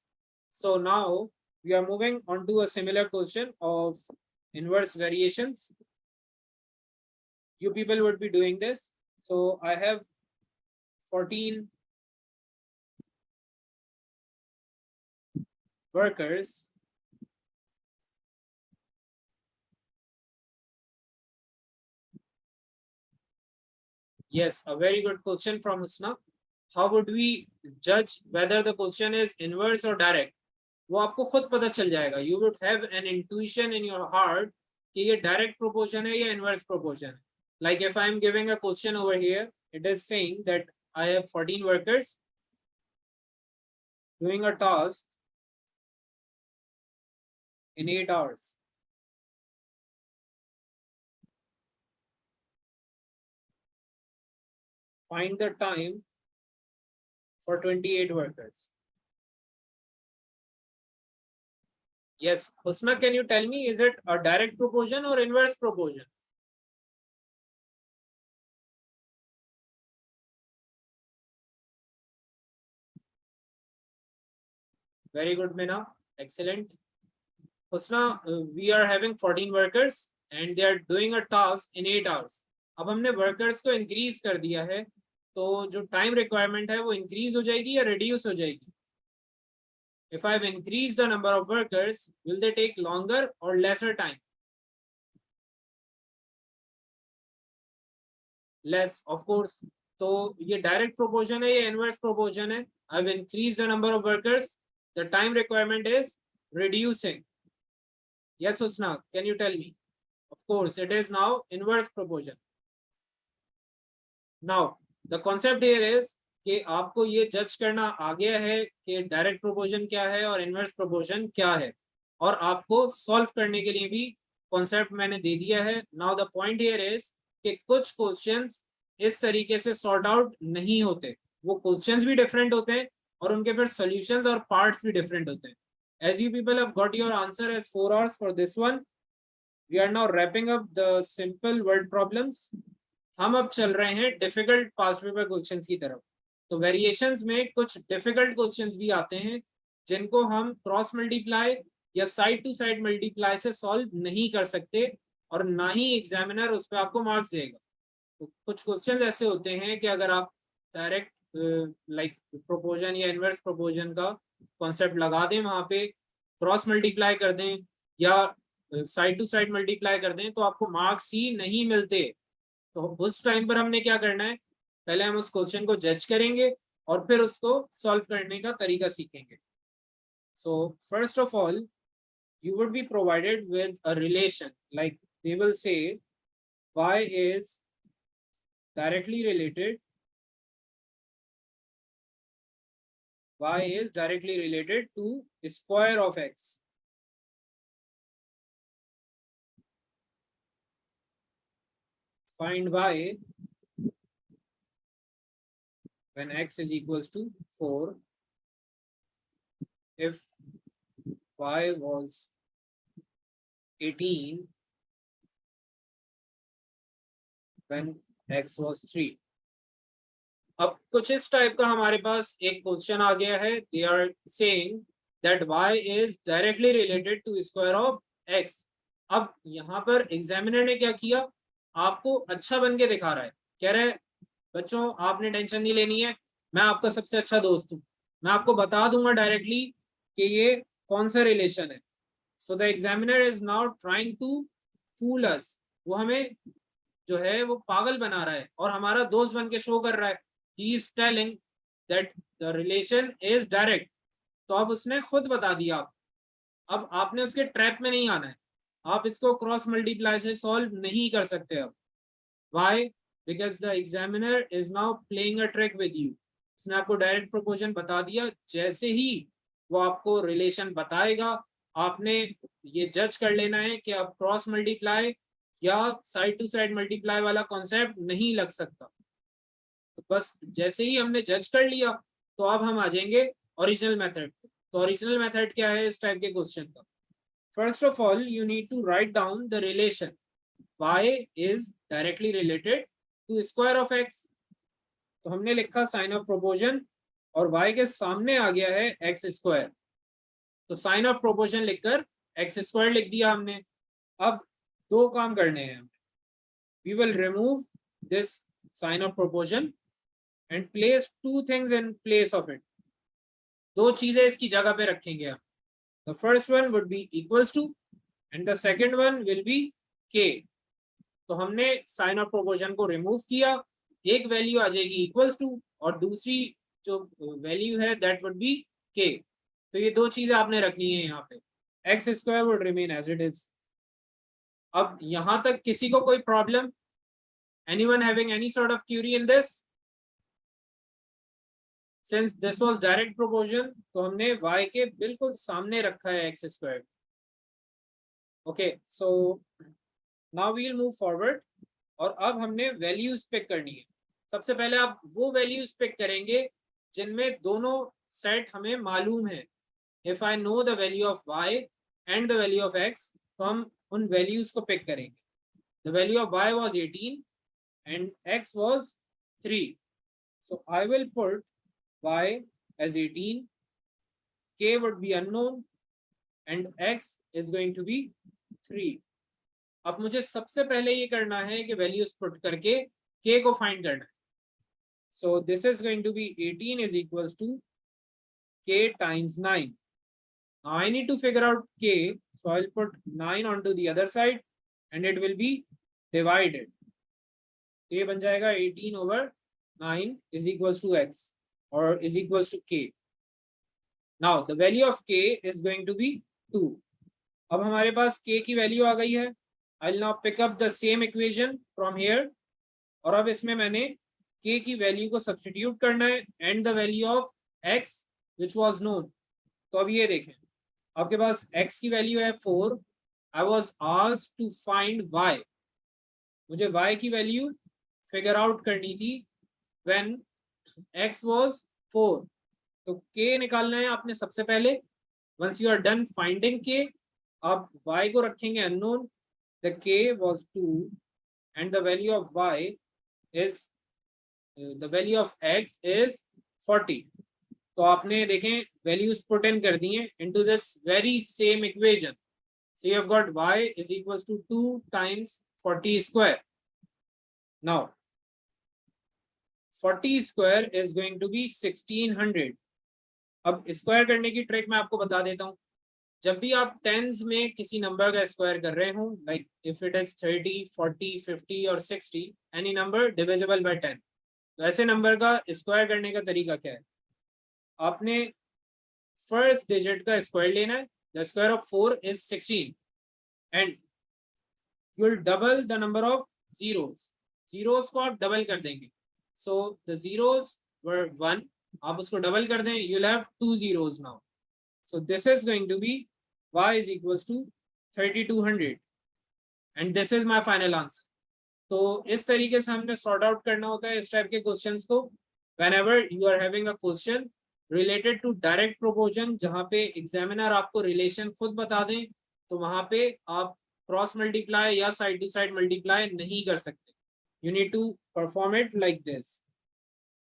So now we are moving on to a similar question of inverse variations. You people would be doing this. So I have 14 workers. Yes, a very good question from Husna. How would we judge whether the question is inverse or direct? वो आपको खुद पता चल जाएगा. You would have an intuition in your heart कि ये direct proportion है या inverse proportion है. Like if I am giving a question over here, it is saying that I have 14 workers doing a task in 8 hours. Find the time for 28 workers. Yes, Husna, can you tell me, is it a direct proportion or inverse proportion? Very good, Meena. Excellent. उसना we are having 14 workers and they are doing a task in 8 hours. अब हमने workers को increase कर दिया है, तो जो time requirement है वो इंक्रीज हो जाएगी या रिड्यूस हो जाएगी? If I've increased the number of workers, will they take longer or lesser time? Less, of course. तो ये डायरेक्ट प्रोपोर्शन है या इनवर्स प्रोपोर्शन है? I've increased the number of workers, the time requirement is reducing. Yes, Usna, can you tell me? Of course, it is now inverse proportion. Now, the concept here is कि आपको ये जज करना आ गया है कि direct proportion क्या है और इनवर्स प्रोपोर्शन क्या है, और आपको सॉल्व करने के लिए भी कॉन्सेप्ट मैंने दे दिया है. Now the point here is कि कुछ क्वेश्चंस इस तरीके से सॉर्ट आउट नहीं होते, वो क्वेश्चंस भी डिफरेंट होते हैं और उनके फिर सॉल्यूशंस और पार्ट्स भी डिफरेंट होते हैं. As you people have got your answer as 4 hours for this one, we are now wrapping up the simple word problems. हम अब चल रहे हैं डिफिकल्ट पास्ट पेपर क्वेश्चंस की तरफ. तो वेरिएशंस में कुछ डिफिकल्ट क्वेश्चंस भी आते हैं जिनको हम क्रॉस मल्टीप्लाई या साइड टू साइड मल्टीप्लाई से सॉल्व नहीं कर सकते और ना ही एग्जामिनर उस पर आपको मार्क्स देगा. तो कुछ क्वेश्चंस ऐसे होते हैं कि अगर आप डायरेक्ट लाइक प्रोपोर्शन या इनवर्स प्रोपोर्शन का कॉन्सेप्ट लगा दें, वहां पे क्रॉस मल्टीप्लाई कर दें या साइड टू साइड मल्टीप्लाई कर दें, तो आपको मार्क्स ही नहीं मिलते. तो उस टाइम पर हमने क्या करना है, पहले हम उस क्वेश्चन को जज करेंगे और फिर उसको सॉल्व करने का तरीका सीखेंगे. So first of all you would be provided with a relation, like they will say y is directly related to square of x. Find y when x is equals to 4 if y was 18 when x was 3. अब कुछ इस type का हमारे पास एक question आ गया है. They are saying that y is directly related to square of x. अब यहाँ पर एग्जामिनर ने क्या किया, आपको अच्छा बन के दिखा रहा है. कह रहे हैं बच्चों आपने टेंशन नहीं लेनी है, मैं आपका सबसे अच्छा दोस्त हूँ, मैं आपको बता दूंगा डायरेक्टली कि ये कौन सा रिलेशन है. So the examiner is now trying to fool us. वो हमें जो है वो पागल बना रहा है और हमारा दोस्त बन के शो कर रहा है. He is telling that the relation is direct. तो अब उसने खुद बता दिया. अब आपने उसके ट्रैप में नहीं आना है. आप इसको क्रॉस मल्टीप्लाई से सॉल्व नहीं कर सकते. अब why? Because the examiner is now playing a trick with you. उसने आपको डायरेक्ट प्रोपोर्शन बता दिया. जैसे ही वो आपको रिलेशन बताएगा, आपने ये जज कर लेना है कि अब क्रॉस मल्टीप्लाई या साइड टू साइड मल्टीप्लाई वाला कॉन्सेप्ट नहीं लग सकता. तो बस जैसे ही हमने जज कर लिया, तो अब हम आ जाएंगे ओरिजिनल मेथड पे. तो ओरिजिनल मेथड क्या है इस टाइप के क्वेश्चन का? First of all you need to write down the relation y is directly related to square of x. तो हमने लिखा साइन ऑफ प्रोपोर्शन और y के सामने आ गया है x स्क्वायर. तो साइन ऑफ प्रोपोर्शन लिखकर x स्क्वायर लिख दिया हमने. अब दो काम करने हैं. We will remove this sign of proportion and place two things in place of it. दो चीजें इसकी जगह पे रखेंगे हम. The first one would be equals to and the second one will be k. तो हमने साइन ऑफ प्रोपोर्शन को रिमूव किया, एक वैल्यू आ जाएगी इक्वल्स टू और दूसरी जो वैल्यू है दैट वुड बी k. तो ये दो चीजें आपने रखनी है यहाँ पे. x square would remain as it is. अब यहां तक किसी को कोई problem? Anyone having any sort of query in this? Since this was direct proportion, तो हमने y के बिल्कुल सामने रखा है x square. Okay, so now we will move forward और अब हमने वैल्यूज पिक करनी है. सबसे पहले आप वो वैल्यूज पिक करेंगे जिनमें दोनों सेट हमें मालूम है. If I know the value of y and the value of x, तो हम उन वैल्यूज को पिक करेंगे. The value of y was 18 and x was 3. So I will put y as 18, k would be unknown and x is going to be 3. अब मुझे सबसे पहले ये करना है कि वैल्यूज पुट करके k को फाइंड करना है. So this is going to be 18 is equals to k times 9. Now I need to figure out k, so I'll put 9 onto the other side and it will be divided. k बन जाएगा 18 over 9 is equals to x or is equals to k. Now the value of k is going to be 2. अब हमारे पास k की value आ गई है. I'll now pick up the same equation from here. और अब इसमें मैंने k की वैल्यू को सब्स्टिट्यूट करना है and the value of x which was known. तो अब ये देखें, आपके पास x की वैल्यू है 4. I was asked to find y. मुझे y की वैल्यू फिगर आउट करनी थी when x was 4. तो k निकालना है आपने सबसे पहले. Once you are done finding k, आप y को रखेंगे unknown. The k was 2 and the value of y is the value of x is 40. तो आपने देखें वैल्यूज पुट इन कर दी हैं into this very same equation. So you have got y is equals to 2 times 40 square. Now 40 square is going to be 1600. अब square करने की trick मैं आपको बता देता हूँ. जब भी आप टेंस में किसी नंबर का स्क्वायर कर रहे हो, लाइक इफ इट इज 30, 40, 50 और 60, एनी नंबर डिविजिबल बाय 10, तो ऐसे नंबर का स्क्वायर करने का तरीका क्या है? आपने फर्स्ट डिजिट का स्क्वायर लेना है. The square of 4 is 16 and you will double the number of zeros. Zeros को आप डबल कर देंगे. सो द जीरोस वर 1, आप उसको डबल कर दें, you will have 2 zeros now. So this is going to be y is equals to 3200 and this is my final answer. तो इस तरीके से हमने सॉर्ट आउट करना होता है इस टाइप के क्वेश्चंस को. whenever you are having a question related to direct proportion, जहाँ पे एग्जामिनर आपको रिलेशन खुद बता दें, तो वहां पे आप क्रॉस मल्टीप्लाई या साइड टू साइड मल्टीप्लाई नहीं कर सकते. You need to perform it like this.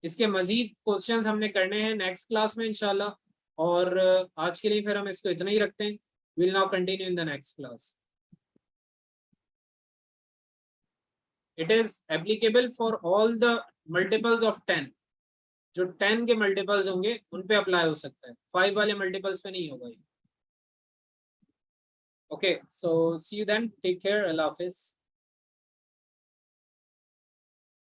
इसके मजीद क्वेश्चंस हमने करने हैं नेक्स्ट क्लास में इंशाल्लाह. और आज के लिए फिर हम इसको इतना ही रखते हैं. Will now continue in the next class. It is applicable for all the multiples of 10. जो 10 के मल्टीपल्स होंगे उन पे अप्लाई हो सकता है, 5 वाले मल्टीपल्स पे नहीं होगा. Okay, so see you then, take care, अल्लाह हाफिज.